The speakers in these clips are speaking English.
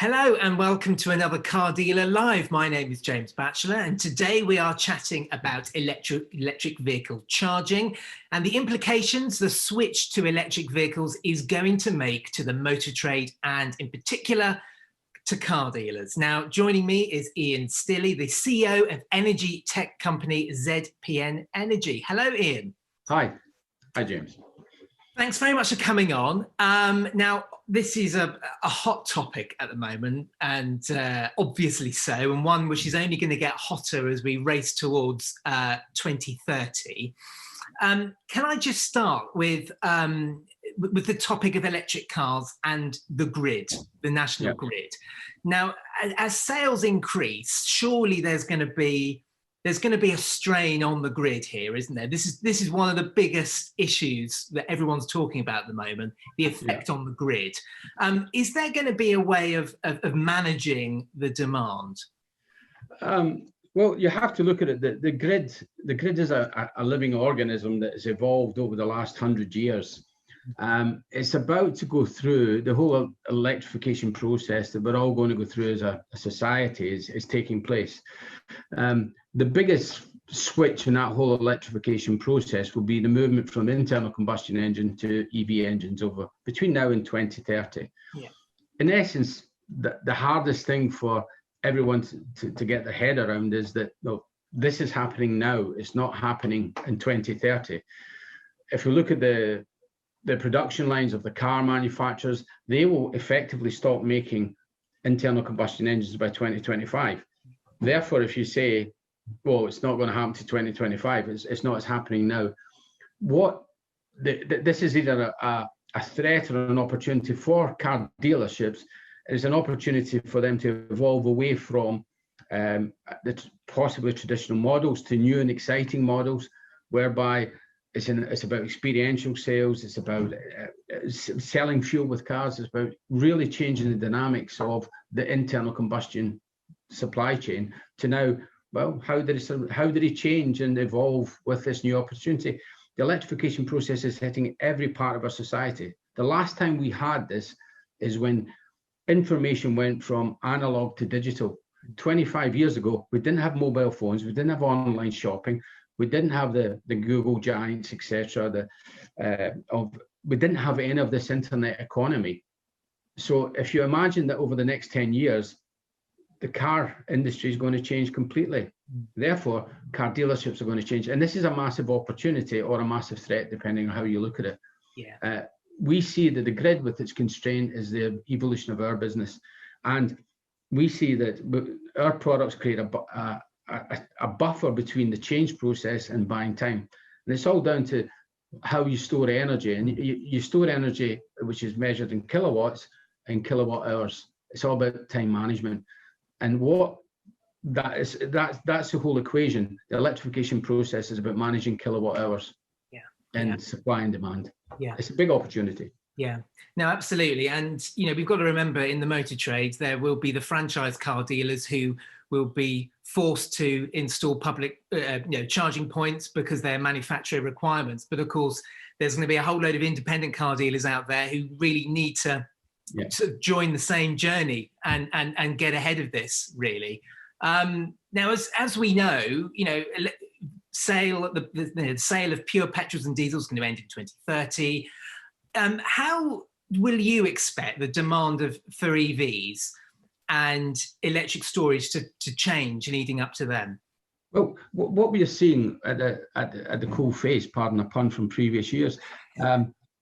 Hello and welcome to another Car Dealer Live. My name is James Batchelor and today we are chatting about electric vehicle charging and the implications the switch to electric vehicles is going to make to the motor trade and in particular to car dealers. Now, joining me is Ian Stilley, the CEO of energy tech company ZPN Energy. Hello, Ian. Hi. Hi, James. Thanks very much for coming on. Now, this is a hot topic at the moment, and obviously so, and one which is only going to get hotter as we race towards 2030. Can I just start with the topic of electric cars and the grid, the national grid? Now, as sales increase, surely there's going to be a strain on the grid here, isn't there? This is one of the biggest issues that everyone's talking about at the moment, the effect on the grid. Is there going to be a way of managing the demand? Well, you have to look at it. The grid is a living organism that has evolved over the last 100 years. It's about to go through the whole electrification process that we're all going to go through as a society is taking place. The biggest switch in that whole electrification process will be the movement from internal combustion engine to EV engines over between now and 2030. Yeah. In essence, the hardest thing for everyone to get their head around is that this is happening now. It's not happening in 2030. If we look at the production lines of the car manufacturers, they will effectively stop making internal combustion engines by 2025. Therefore, if you say, well, it's not going to happen to 2025, it's not, it's happening now. This is either a threat or an opportunity for car dealerships. It's an opportunity for them to evolve away from the possibly traditional models to new and exciting models, whereby it's about experiential sales, it's about selling fuel with cars, it's about really changing the dynamics of the internal combustion supply chain to now, well, how did it change and evolve with this new opportunity? The electrification process is hitting every part of our society. The last time we had this is when information went from analog to digital. 25 years ago, we didn't have mobile phones, we didn't have online shopping, we didn't have the Google giants, etc. We didn't have any of this internet economy. So if you imagine that over the next 10 years, the car industry is going to change completely. Therefore, car dealerships are going to change. And this is a massive opportunity or a massive threat, depending on how you look at it. Yeah. We see that the grid with its constraint is the evolution of our business. And we see that our products create a buffer between the change process and buying time. And it's all down to how you store energy. And you store energy, which is measured in kilowatts and kilowatt hours. It's all about time management. And that's the whole equation. The electrification process is about managing kilowatt hours and supply and demand. Yeah, it's a big opportunity. Yeah, no, absolutely. And, we've got to remember in the motor trade, there will be the franchise car dealers who will be forced to install public charging points because they're manufacturer requirements. But of course, there's going to be a whole load of independent car dealers out there who really need to join the same journey and get ahead of this, really. Now, as we know, the sale of pure petrols and diesels is going to end in 2030. How will you expect the demand for EVs and electric storage to change leading up to then? Well, what we are seeing at the coal face, pardon the pun from previous years,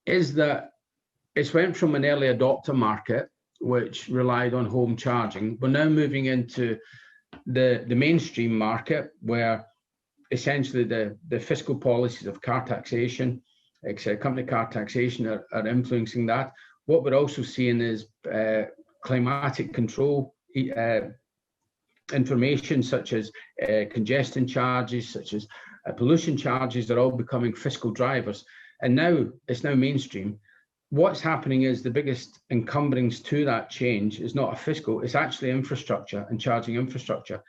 is that it's went from an early adopter market, which relied on home charging. We're now moving into the mainstream market, where essentially the fiscal policies of car taxation, company car taxation are influencing that. What we're also seeing is climatic control information, such as congestion charges, such as pollution charges, are all becoming fiscal drivers. And now it's now mainstream. What's happening is the biggest encumbrance to that change is not a fiscal, it's actually infrastructure and charging infrastructure.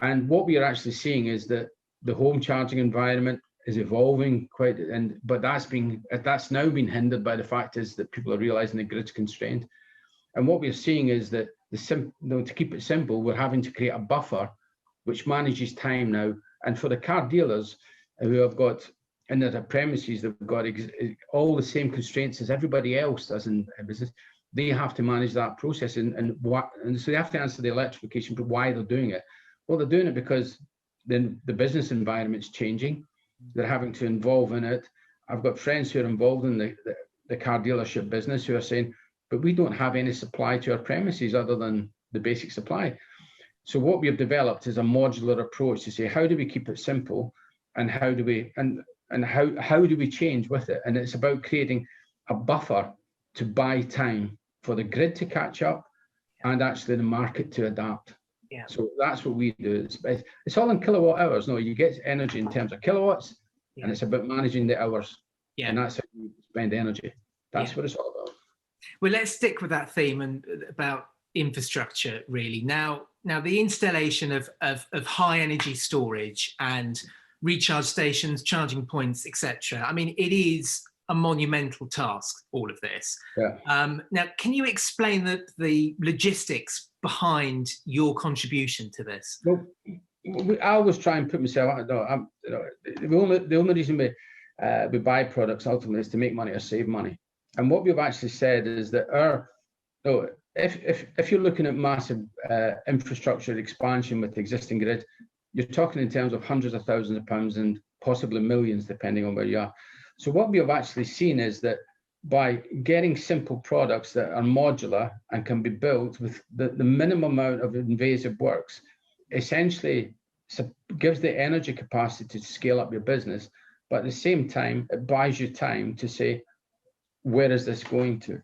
And what we are actually seeing is that the home charging environment is evolving but that's now been hindered by the fact is that people are realizing the grid's constrained. And what we're seeing is that to keep it simple, we're having to create a buffer which manages time now. And for the car dealers who have got in their premises, they've got all the same constraints as everybody else does in business. They have to manage that process, and so they have to answer the electrification, but why they're doing it. Well, they're doing it because then the business environment's changing. They're having to involve in it. I've got friends who are involved in the car dealership business who are saying, but we don't have any supply to our premises other than the basic supply. So what we've developed is a modular approach to say, how do we keep it simple, and how do we how do we change with it? And it's about creating a buffer to buy time for the grid to catch up and actually the market to adapt. Yeah. So that's what we do. It's all in kilowatt hours. No, you get energy in terms of kilowatts, and it's about managing the hours. Yeah. And that's how you spend energy. That's what it's all about. Well, let's stick with that theme and about infrastructure, really. Now the installation of high energy storage and recharge stations, charging points, etc. I mean, it is a monumental task, all of this. Yeah. Now, can you explain the logistics behind your contribution to this? Well, I always try and put myself out. The only reason we buy products ultimately is to make money or save money. And what we've actually said is that if you're looking at massive infrastructure expansion with the existing grid, you're talking in terms of hundreds of thousands of pounds and possibly millions, depending on where you are. So what we have actually seen is that by getting simple products that are modular and can be built with the minimum amount of invasive works, essentially gives the energy capacity to scale up your business, but at the same time, it buys you time to say, where is this going to?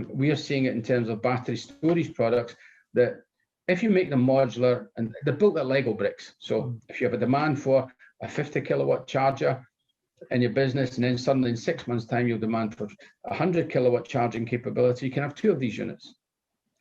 We are seeing it in terms of battery storage products that if you make them modular, and they're built like Lego bricks. So if you have a demand for a 50 kilowatt charger in your business, and then suddenly in 6 months' time, you'll demand for 100 kilowatt charging capability, you can have 2 of these units.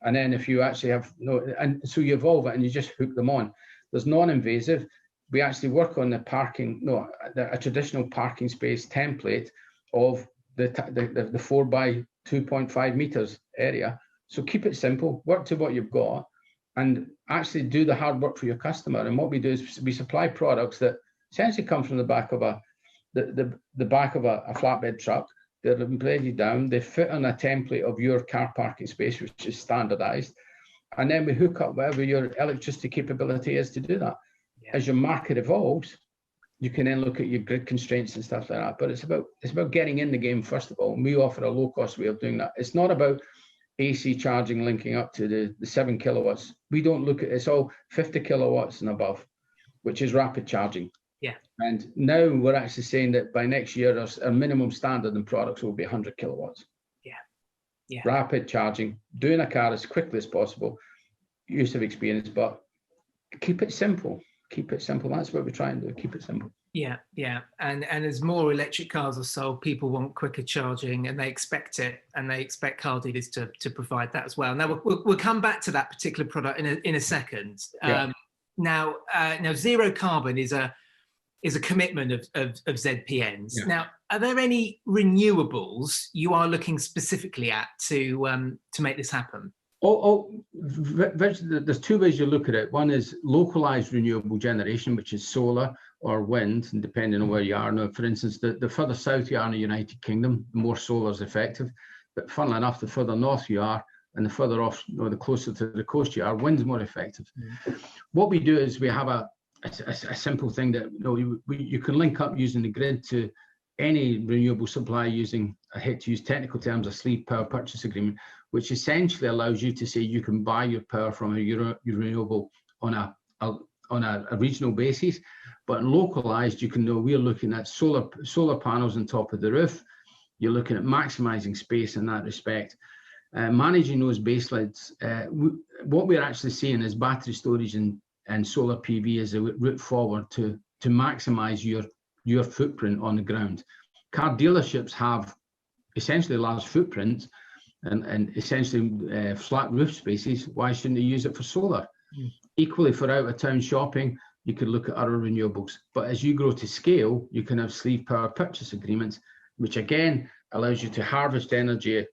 And then if you actually have, and so you evolve it and you just hook them on. There's non-invasive. We actually work on a traditional parking space template of the 4 by 2.5 meters area. So keep it simple, work to what you've got, and actually do the hard work for your customer. And what we do is we supply products that essentially come from the back of the back of a flatbed truck. They're embedded down, they fit on a template of your car parking space, which is standardized. And then we hook up whatever your electricity capability is to do that. Yeah. As your market evolves, you can then look at your grid constraints and stuff like that. But it's about getting in the game, first of all. And we offer a low cost way of doing that. It's not about AC charging linking up to the 7 kilowatts. We don't look at it's all 50 kilowatts and above, which is rapid charging. Yeah. And now we're actually saying that by next year, our minimum standard in products will be 100 kilowatts. Yeah. Yeah. Rapid charging, doing a car as quickly as possible, use of experience, but keep it simple. Keep it simple. That's what we're trying to do. Keep it simple. Yeah, yeah. And as more electric cars are sold, people want quicker charging, and they expect it, and they expect car dealers to provide that as well. Now we'll come back to that particular product in a second. Yeah. Now zero carbon is a commitment of ZPN's. Yeah. Now, are there any renewables you are looking specifically at to make this happen? There's 2 ways you look at it. One is localized renewable generation, which is solar or wind, and depending on where you are. Now, for instance, the further south you are in the United Kingdom, the more solar is effective. But funnily enough, the further north you are and the further off, the closer to the coast you are, wind's more effective. Mm-hmm. What we do is we have a simple thing that you can link up using the grid to any renewable supply using, I hate to use technical terms, a sleeve power purchase agreement, which essentially allows you to say you can buy your power from your renewable on a regional basis. But localized, you can know we're looking at solar panels on top of the roof. You're looking at maximizing space in that respect. Managing those baselines. What we're actually seeing is battery storage and solar PV is a route forward to maximize your footprint on the ground. Car dealerships have essentially large footprints and essentially flat roof spaces. Why shouldn't they use it for solar? Mm. Equally, for out of town shopping, you could look at other renewables. But as you grow to scale, you can have sleeve power purchase agreements, which again allows you to harvest energy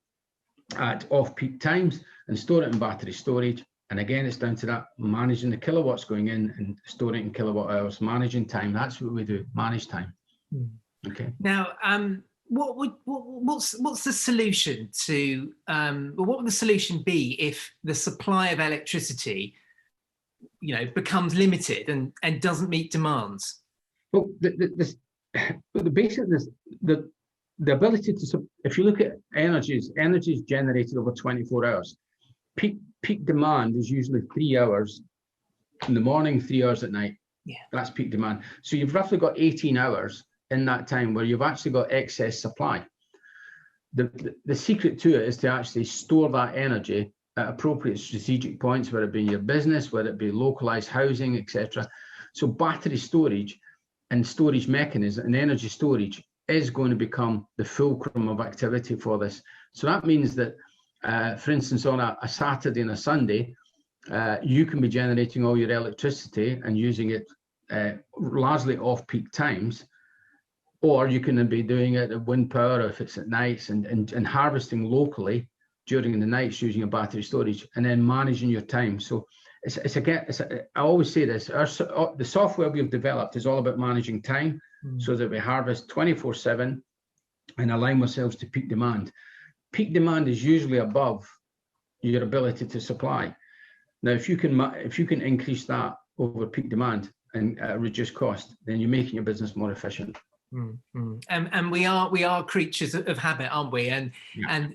at off-peak times and store it in battery storage And again, it's down to that managing the kilowatts going in and storing in kilowatt hours, managing time. That's what we do, manage time. Okay. Now, what's the solution to, what would the solution be if the supply of electricity, becomes limited and doesn't meet demands? Well, the ability to, if you look at energy is generated over 24 hours. Peak demand is usually 3 hours in the morning, 3 hours at night. Yeah, that's peak demand. So you've roughly got 18 hours in that time where you've actually got excess supply. The secret to it is to actually store that energy at appropriate strategic points, whether it be your business, whether it be localized housing, etc. So battery storage and storage mechanism and energy storage is going to become the fulcrum of activity for this. So that means that, for instance, on a Saturday and a Sunday, you can be generating all your electricity and using it largely off-peak times, or you can be doing it at wind power if it's at nights and harvesting locally during the nights using a battery storage and then managing your time. So I always say this, the software we've developed is all about managing time so that we harvest 24/7 and align ourselves to peak demand. Peak demand is usually above your ability to supply. Now, if you can increase that over peak demand and reduce cost, then you're making your business more efficient. And we are creatures of habit, aren't we? And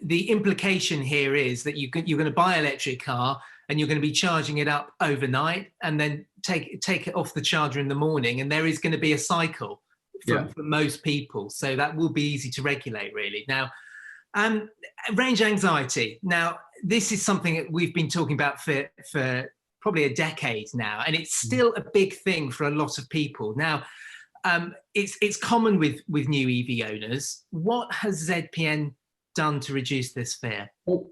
the implication here is that you're going to buy an electric car and you're going to be charging it up overnight and then take it off the charger in the morning, and there is going to be a cycle for most people. So that will be easy to regulate, really. Now, range anxiety. Now, this is something that we've been talking about for probably a decade now, and it's still a big thing for a lot of people. Now, it's common with new EV owners. What has ZPN done to reduce this fear? Well,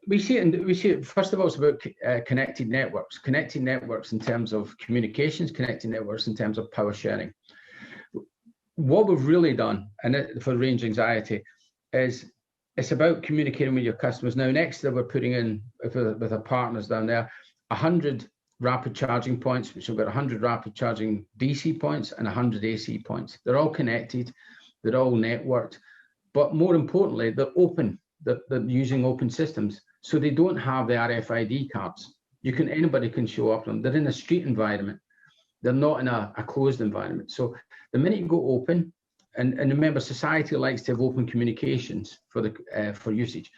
we see it. First of all, it's about connected networks in terms of communications, connected networks in terms of power sharing. What we've really done, and for range anxiety, is it's about communicating with your customers. Now, next that we're putting in with our partners down there, 100 rapid charging points, which we've got 100 rapid charging DC points and 100 AC points. They're all connected, they're all networked, but more importantly, they're open. They're using open systems, so they don't have the RFID cards. Anybody can show up on them. They're in a street environment. They're not in a closed environment. So the minute you go open, and remember, society likes to have open communications for usage.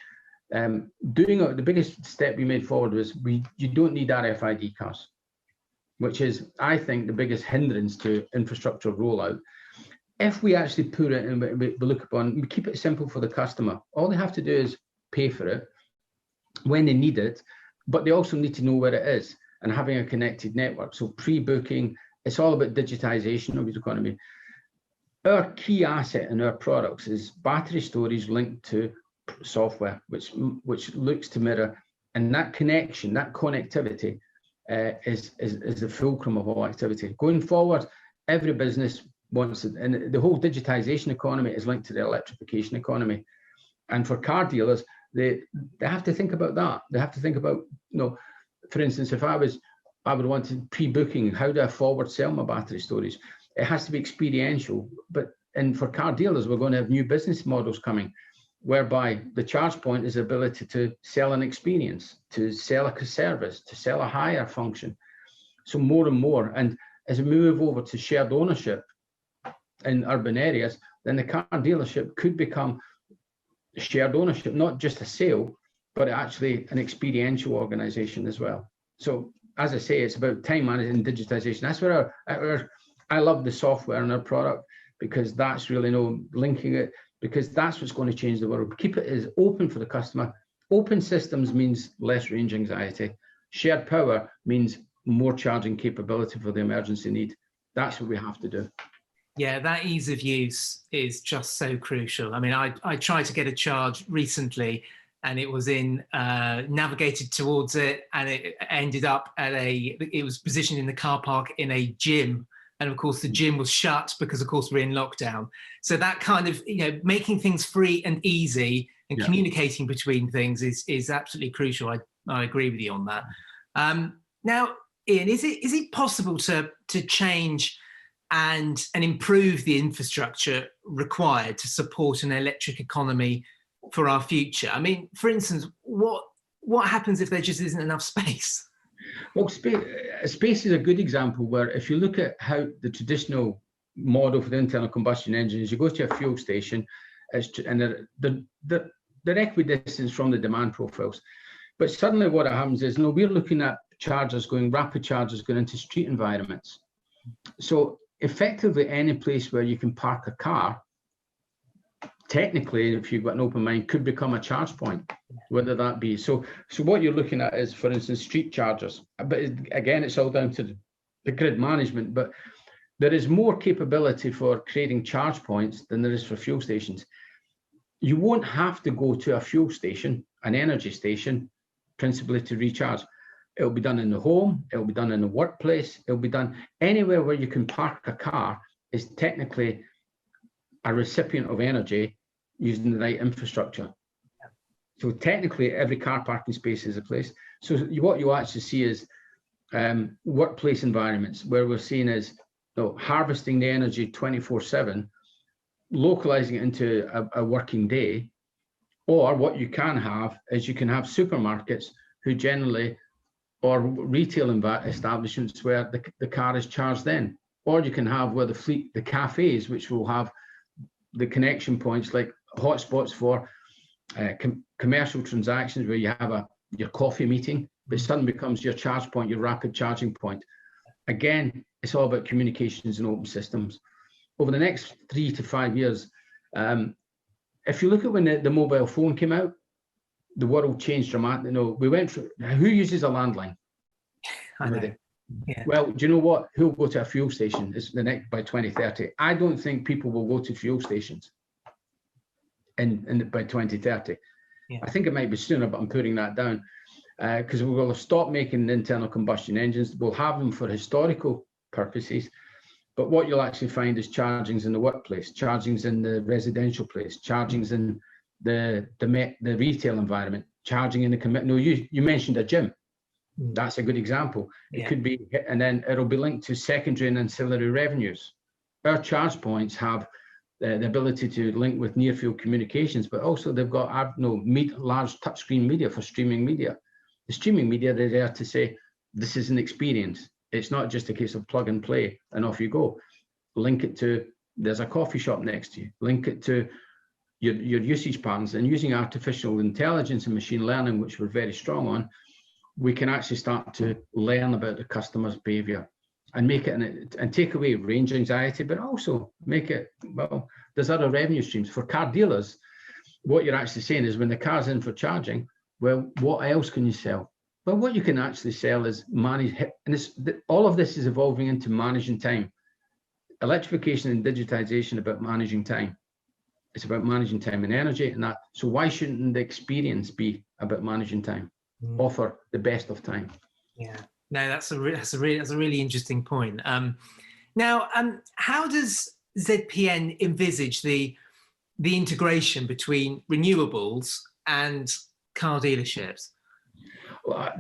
The biggest step we made forward was you don't need RFID cards, which is, I think, the biggest hindrance to infrastructure rollout. If we actually put it and we keep it simple for the customer, all they have to do is pay for it when they need it, but they also need to know where it is and having a connected network. So pre-booking, it's all about digitization of the economy. Our key asset in our products is battery storage linked to software, which looks to mirror, and that connection, that connectivity is the fulcrum of all activity. Going forward, every business wants it, and the whole digitization economy is linked to the electrification economy. And for car dealers, they have to think about that. They have to think about, for instance, if I would want to pre-booking, how do I forward sell my battery storage? It has to be experiential. And for car dealers, we're going to have new business models coming, whereby the charge point is the ability to sell an experience, to sell a service, to sell a hire function. So more and more, and as we move over to shared ownership in urban areas, then the car dealership could become shared ownership, not just a sale, but actually an experiential organization as well. So as I say, it's about time management and digitization. That's where I love the software in our product, because that's really linking it, because that's what's going to change the world. Keep it as open for the customer. Open systems means less range anxiety. Shared power means more charging capability for the emergency need. That's what we have to do. Yeah, that ease of use is just so crucial. I mean, I tried to get a charge recently, and it was navigated towards it, and it ended up it was positioned in the car park in a gym. And of course, the gym was shut because, of course, we're in lockdown. So that kind of, making things free and easy and communicating between things is absolutely crucial. I agree with you on that. Now, Ian, is it possible to change and improve the infrastructure required to support an electric economy for our future? I mean, for instance, what happens if there just isn't enough space? Well, space is a good example where if you look at how the traditional model for the internal combustion engine is, you go to a fuel station, and they're equidistant from the demand profiles. But suddenly what happens is, we're looking at rapid chargers going into street environments. So effectively any place where you can park a car, technically, if you've got an open mind, could become a charge point, whether that be. So what you're looking at is, for instance, street chargers. But again, it's all down to the grid management, but there is more capability for creating charge points than there is for fuel stations. You won't have to go to a fuel station, an energy station, principally to recharge. It'll be done in the home, it'll be done in the workplace, it'll be done anywhere where you can park a car is technically a recipient of energy using the right infrastructure. So technically every car parking space is a place. So what you actually see is workplace environments where we're seeing is harvesting the energy 24/7, localizing it into a working day. Or what you can have is you can have supermarkets who generally, or retail establishments where the car is charged then. Or you can have where the cafes, which will have the connection points like hotspots for commercial transactions where you have your coffee meeting, but suddenly becomes your charge point, your rapid charging point. Again, it's all about communications and open systems. Over the next 3 to 5 years, if you look at when the mobile phone came out, the world changed dramatically. We went through, who uses a landline? I know. Yeah. Well, do you know what? Who'll go to a fuel station is the next by 2030. I don't think people will go to fuel stations by 2030. Yeah. I think it might be sooner, but I'm putting that down because we will have stopped making internal combustion engines. We'll have them for historical purposes. But what you'll actually find is chargings in the workplace, chargings in the residential place, chargings in the retail environment, charging in the commit. No, you mentioned a gym. That's a good example. It could be, and then it'll be linked to secondary and ancillary revenues. Our charge points have the ability to link with near field communications, but also they've got large touchscreen media for streaming media. The streaming media, they're there to say, this is an experience. It's not just a case of plug and play and off you go. Link it to, there's a coffee shop next to you. Link it to your usage patterns, and using artificial intelligence and machine learning, which we're very strong on, we can actually start to learn about the customer's behavior and make it and take away range anxiety, but also make it, well, there's other revenue streams. For car dealers, what you're actually saying is when the car's in for charging, well, what else can you sell? Well, what you can actually sell is manage, and all of this is evolving into managing time. Electrification and digitization about managing time. It's about managing time and energy, and that. So why shouldn't the experience be about managing time? Offer the best of time. Yeah, no, that's a really interesting point. Now, how does ZPN envisage the integration between renewables and car dealerships? Well,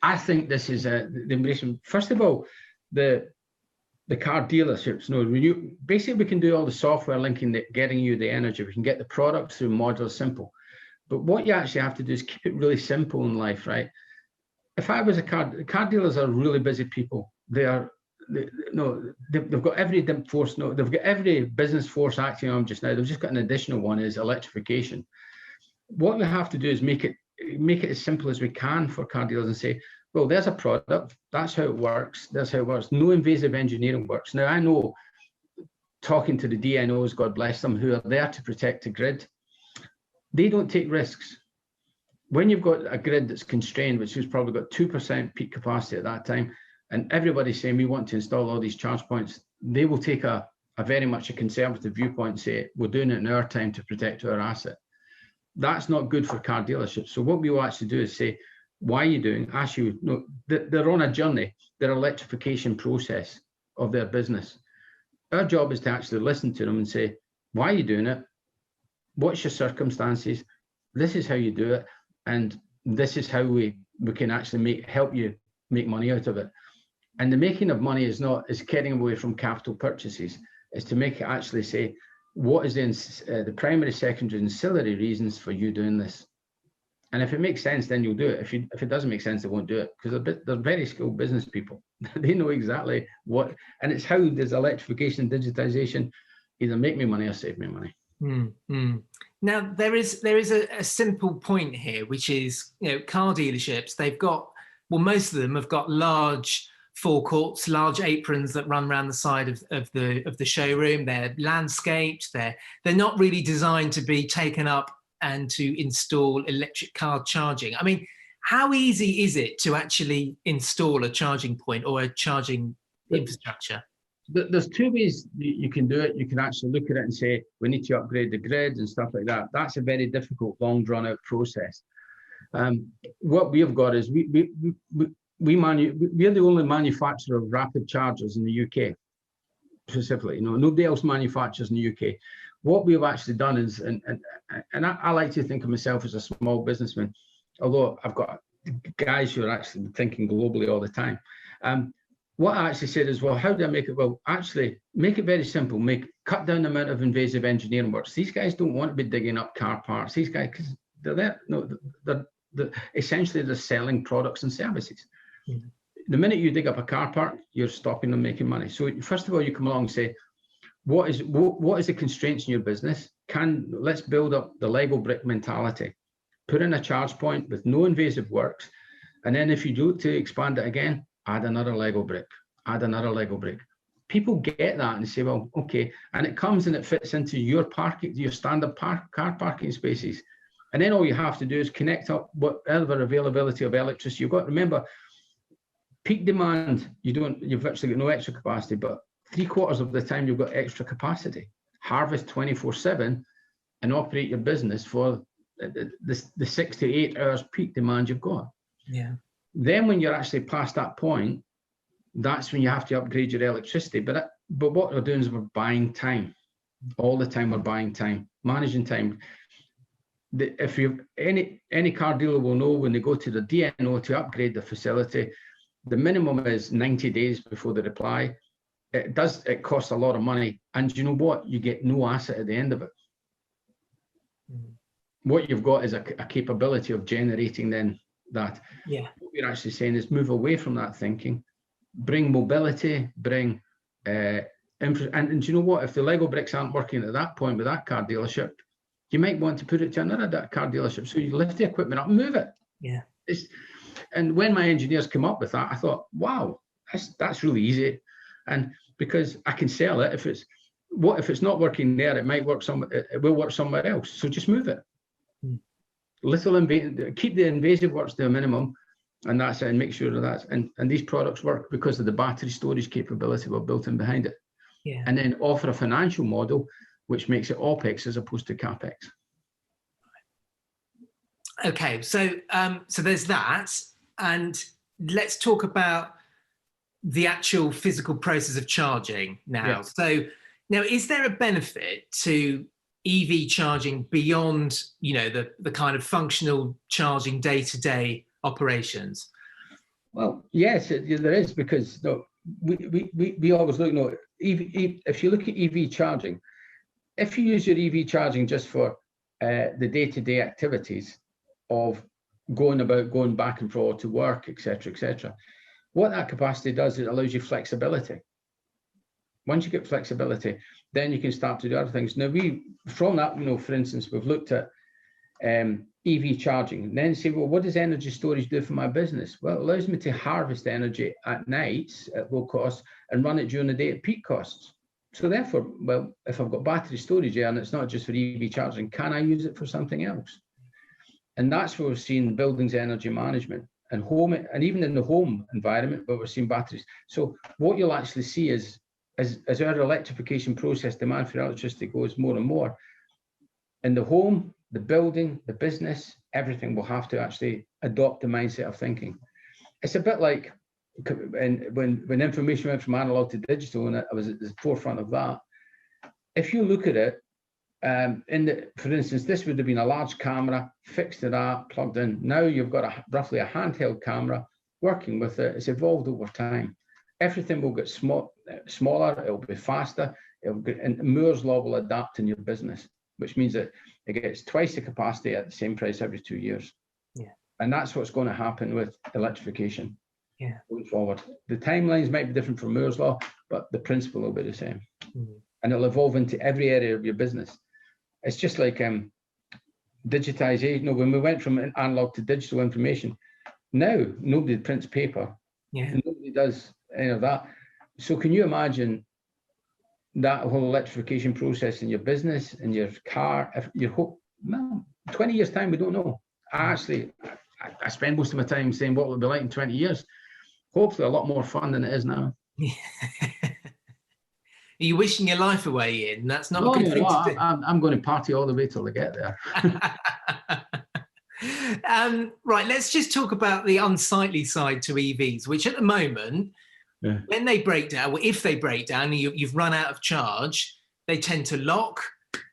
I think this is the embracing. First of all, the car dealerships. Basically, we can do all the software linking, getting you the energy. We can get the product through modular simple. But what you actually have to do is keep it really simple in life, right? If I was car dealers are really busy people. They've got every force. They've got every business force acting on them just now. They've just got an additional one, is electrification. What we have to do is make it as simple as we can for car dealers and say, well, there's a product. That's how it works. That's how it works. No invasive engineering works. Now, I know, talking to the DNOs, God bless them, who are there to protect the grid, they don't take risks. When you've got a grid that's constrained, which has probably got 2% peak capacity at that time, and everybody's saying we want to install all these charge points, they will take a very much a conservative viewpoint and say, we're doing it in our time to protect our asset. That's not good for car dealerships. So what we will actually do is say, why are you doing? Ask you, they're on a journey, their electrification process of their business. Our job is to actually listen to them and say, why are you doing it? What's your circumstances? This is how you do it. And this is how we we can actually help you make money out of it. And the making of money is getting away from capital purchases. Is to make it actually say, what is the primary, secondary, and ancillary reasons for you doing this? And if it makes sense, then you'll do it. If it doesn't make sense, they won't do it, because they're very skilled business people. They know exactly what, and it's how does electrification and digitization either make me money or save me money. Now there is a simple point here, which is, car dealerships, they've got, well, most of them have got large forecourts, large aprons that run around the side of the showroom. They're landscaped. They're not really designed to be taken up and to install electric car charging. I mean, how easy is it to actually install a charging point or a charging infrastructure? There's two ways you can do it. You can actually look at it and say, we need to upgrade the grid and stuff like that. That's a very difficult, long, drawn-out process. What we've got is we're the only manufacturer of rapid chargers in the UK, specifically. Nobody else manufactures in the UK. What we've actually done is, and I like to think of myself as a small businessman, although I've got guys who are actually thinking globally all the time. What I actually said is, well, how do I make it? Well, actually, make it very simple. Cut down the amount of invasive engineering works. These guys don't want to be digging up car parts. These guys, because they're there, they're essentially they're selling products and services. Mm-hmm. The minute you dig up a car part, you're stopping them making money. So first of all, you come along and say, what is the constraints in your business? Let's build up the Lego brick mentality. Put in a charge point with no invasive works, and then if you do to expand it again, add another Lego brick, add another Lego brick. People get that and say, well, okay, and it comes and it fits into your standard car parking spaces. And then all you have to do is connect up whatever availability of electricity you've got. Remember, peak demand, you've virtually got no extra capacity, but 3/4 of the time you've got extra capacity. Harvest 24/7 and operate your business for the 6 to 8 hours peak demand you've got. Yeah. Then when you're actually past that point, that's when you have to upgrade your electricity. But what we're doing is we're buying time. All the time we're buying time, managing time. If you any car dealer will know, when they go to the DNO to upgrade the facility, the minimum is 90 days before they reply. It costs a lot of money, and you know what? You get no asset at the end of it. Mm-hmm. What you've got is a capability of generating then that. Yeah. What we're actually saying is move away from that thinking, bring mobility, bring and do you know what? If the Lego bricks aren't working at that point with that car dealership, you might want to put it to another car dealership. So you lift the equipment up and move it. Yeah. And when my engineers came up with that, I thought, wow, that's really easy. And because I can sell it, if it's not working there, it will work somewhere else. So just move it. Keep the invasive works to a minimum, and that's it, and make sure that and these products work because of the battery storage capability we're built in behind it. Yeah. And then offer a financial model which makes it OPEX as opposed to CAPEX. Okay, so there's that, and let's talk about the actual physical process of charging now. Yeah. So now, is there a benefit to EV charging beyond, the kind of functional charging day-to-day operations? Well, yes, there is, because we always look. If you look at EV charging, if you use your EV charging just for the day-to-day activities of going back and forth to work, etc., what that capacity does is it allows you flexibility. Once you get flexibility, then you can start to do other things. Now, from that, for instance, we've looked at EV charging, and then say, well, what does energy storage do for my business? Well, it allows me to harvest energy at nights at low cost and run it during the day at peak costs. So therefore, well, if I've got battery storage here and it's not just for EV charging, can I use it for something else? And that's where we're seeing buildings energy management and home, and even in the home environment, but we're seeing batteries. So what you'll actually see is, as our electrification process, demand for electricity goes more and more, in the home, the building, the business, everything will have to actually adopt the mindset of thinking. It's a bit like when information went from analog to digital, and I was at the forefront of that. If you look at it, for instance, this would have been a large camera fixed to that, plugged in. Now you've got roughly a handheld camera working with it. It's evolved over time. Everything will get smaller, it'll be faster, and Moore's law will adapt in your business, which means that it gets twice the capacity at the same price every 2 years. Yeah. And that's what's going to happen with electrification. Yeah. Going forward. The timelines might be different from Moore's law, but the principle will be the same. And it'll evolve into every area of your business. It's just like digitization. You know, when we went from analog to digital information, now nobody prints paper. Yeah. Nobody does any of that. So can you imagine that whole electrification process in your business, in your car, if your hope, no, 20 years time, we don't know. I spend most of my time saying what will it be like in 20 years. Hopefully a lot more fun than it is now. Are you wishing your life away, Ian? That's not a good thing to do. I'm going to party all the way till I get there. Right, let's just talk about the unsightly side to EVs, which at the moment, when they break down, well, if they break down and you've run out of charge, they tend to lock.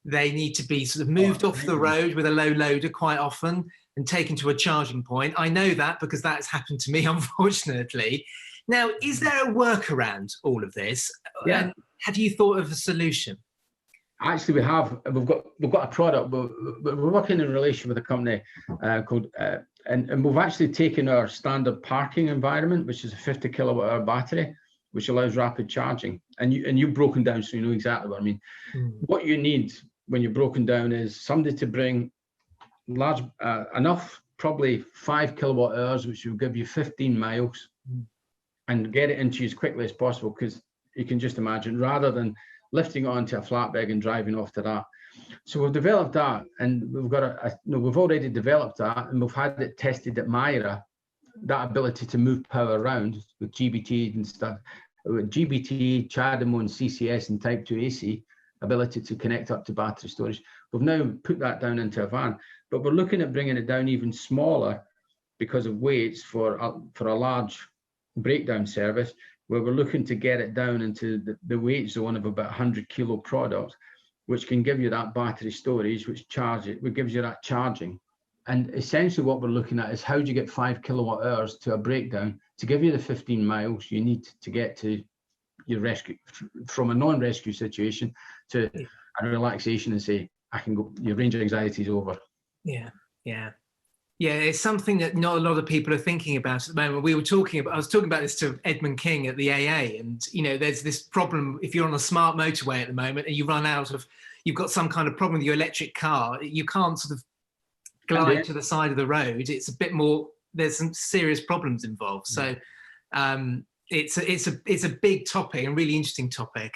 They need to be sort of moved off the road with a low loader quite often and taken to a charging point. I know that because that's happened to me, unfortunately. Now, is there a workaround all of this? Yeah. And have you thought of a solution? Actually, we've got a product. We're working in relation with a company called, and we've actually taken our standard parking environment, which is a 50 kilowatt hour battery, which allows rapid charging. And you've broken down, so you know exactly what I mean. What you need when you're broken down is somebody to bring large enough, probably 5 kilowatt hours, which will give you 15 miles, and get it into you as quickly as possible, because you can just imagine, rather than lifting it onto a flatbed and driving off to that. So we've developed that, and we've got we've already developed that, and we've had it tested at Myra, that ability to move power around with GBT and stuff, with GBT, CHAdeMO, and CCS and Type 2 AC, ability to connect up to battery storage. We've now put that down into a van, but we're looking at bringing it down even smaller because of weights for a large breakdown service, where we're looking to get it down into the weight zone of about 100 kilo product, which can give you that battery storage, which gives you that charging. And essentially what we're looking at is, how do you get 5 kilowatt hours to a breakdown to give you the 15 miles you need to get to your rescue, from a non-rescue situation to a relaxation, and say, I can go, your range of anxiety is over. Yeah, it's something that not a lot of people are thinking about at the moment. I was talking about this to Edmund King at the AA, and there's this problem if you're on a smart motorway at the moment and you run out of, you've got some kind of problem with your electric car, you can't sort of glide to the side of the road. It's a bit more, there's some serious problems involved. So it's a big topic and really interesting topic.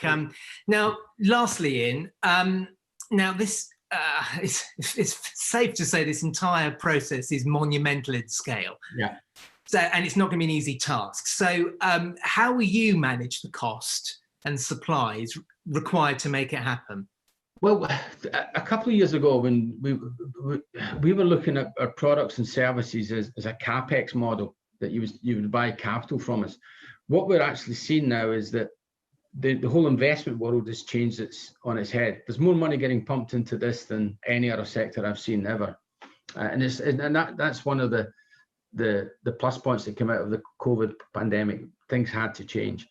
Now, lastly, Ian, now this, it's safe to say this entire process is monumental in scale. Yeah. So, and it's not going to be an easy task. So, how will you manage the cost and supplies required to make it happen? Well, a couple of years ago, when we were looking at our products and services as a capex model, that you would buy capital from us. What we're actually seeing now is that the whole investment world has changed on its head. There's more money getting pumped into this than any other sector I've seen ever, and that's one of the plus points that came out of the COVID pandemic. Things had to change.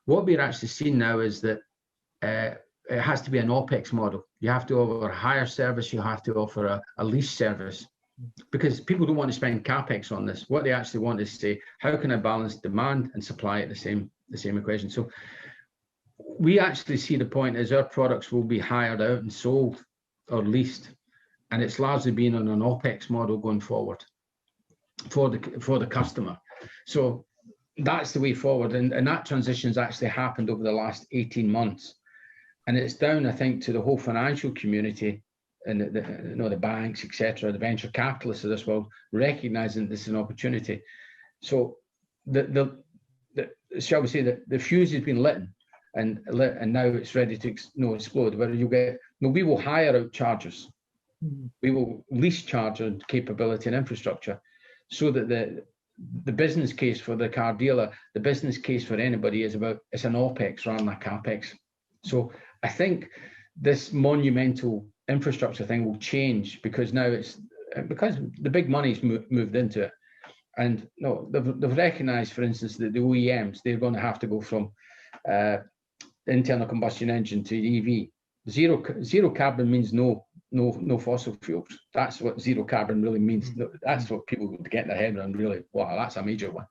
What we're actually seeing now is that it has to be an OPEX model. You have to offer a hire service. You have to offer a lease service, because people don't want to spend capex on this. What they actually want is to say, how can I balance demand and supply at the same equation? So we actually see the point as our products will be hired out and sold or leased, and it's largely been on an OPEX model going forward for the customer. So that's the way forward, and that transition's actually happened over the last 18 months, and it's down, I think, to the whole financial community and the banks, etc., the venture capitalists of this world, recognizing this is an opportunity. So shall we say that the fuse has been lit, and now it's ready to explode. Where we will hire out chargers, we will lease charger capability and infrastructure, so that the business case for the car dealer, the business case for anybody it's an OPEX rather than a CAPEX. So I think this monumental infrastructure thing will change, because now because the big money's moved into it. And no, they've recognised, for instance, that the OEMs, they're going to have to go from internal combustion engine to EV. Zero carbon means no fossil fuels. That's what zero carbon really means. That's what people get their head around, really. Wow, that's a major one.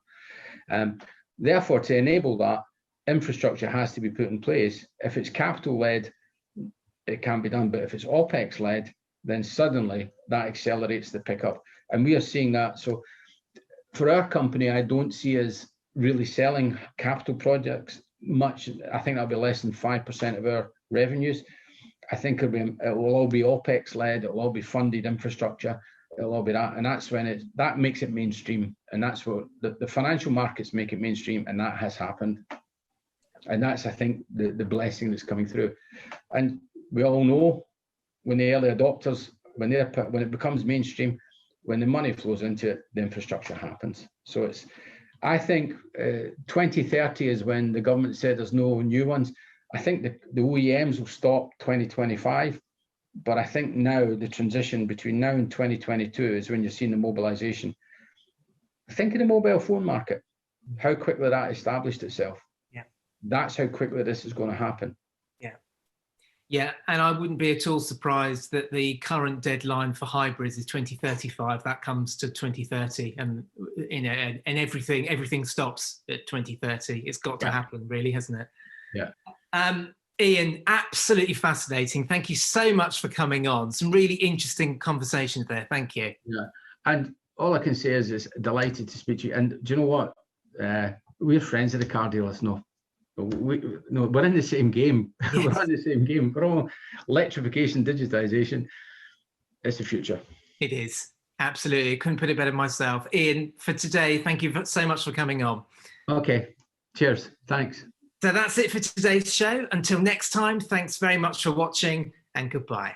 Therefore, to enable that, infrastructure has to be put in place. If it's capital led, it can be done. But if it's OPEX led, then suddenly that accelerates the pickup. And we are seeing that. So for our company, I don't see us really selling capital projects much. I think that'll be less than 5% of our revenues. I think it will all be OPEX led. It will all be funded infrastructure. It'll all be that. And that's when that makes it mainstream. And that's what the financial markets make it mainstream. And that has happened. And that's, I think, the blessing that's coming through. And we all know when the early adopters, when it becomes mainstream, when the money flows into it, the infrastructure happens. So I think 2030 is when the government said there's no new ones. I think the OEMs will stop 2025, but I think now the transition between now and 2022 is when you're seeing the mobilization. Think of the mobile phone market, how quickly that established itself. Yeah, that's how quickly this is going to happen. Yeah, and I wouldn't be at all surprised that the current deadline for hybrids is 2035. That comes to 2030, and and everything stops at 2030. It's got to happen, really, hasn't it? Yeah. Ian, absolutely fascinating. Thank you so much for coming on. Some really interesting conversations there. Thank you. Yeah, and all I can say is delighted to speak to you. And do you know what? We're friends of the car dealers, no. We're in the same game. Yes. We're in the same game. We're all electrification, digitization. It's the future. It is. Absolutely. Couldn't put it better myself. Ian, for today, thank you so much for coming on. Okay. Cheers. Thanks. So that's it for today's show. Until next time, thanks very much for watching, and goodbye.